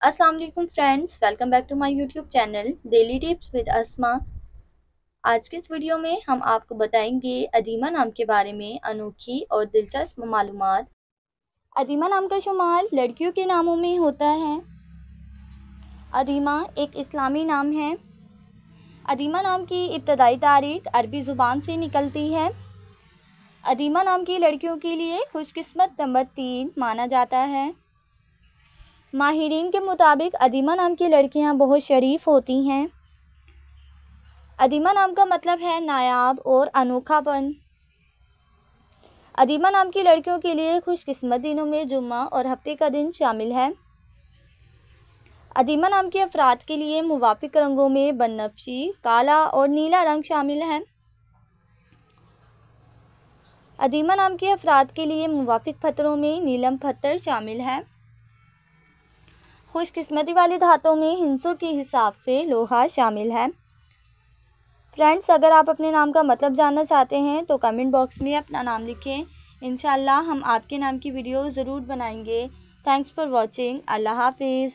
अस्सलाम वालेकुम friends, welcome back to my YouTube channel daily tips with Asma. आज के इस वीडियो में हम आपको बताएंगे अदीमा नाम के बारे में अनोखी और दिलचस्प मालूमात। अदीमा नाम का शुमार लड़कियों के नामों में होता है। अदीमा एक इस्लामी नाम है। अदीमा नाम की इब्तदाई तारीख अरबी ज़ुबान से निकलती है। अदीमा नाम की लड़कियों के लिए खुशकिस्मत नंबर 3 माना जाता है। माहिरीन के मुताबिक अदीमा नाम की लड़कियां बहुत शरीफ होती हैं। अदीमा नाम का मतलब है नायाब और अनोखापन। अदीमा नाम की लड़कियों के लिए खुशकिस्मत दिनों में जुम्मा और हफ्ते का दिन शामिल है। अदीमा नाम के अफराद के लिए मुवाफिक रंगों में बनफशी, काला और नीला रंग शामिल है। अदीमा नाम के अफराद के लिए मुवाफिक पत्थरों में नीलम पत्थर शामिल है। खुशकिस्मती वाले धातों में हिंसों के हिसाब से लोहा शामिल है। फ्रेंड्स, अगर आप अपने नाम का मतलब जानना चाहते हैं तो कमेंट बॉक्स में अपना नाम लिखें। इंशाल्लाह हम आपके नाम की वीडियो ज़रूर बनाएंगे। Thanks for watching. अल्लाह हाफिज़।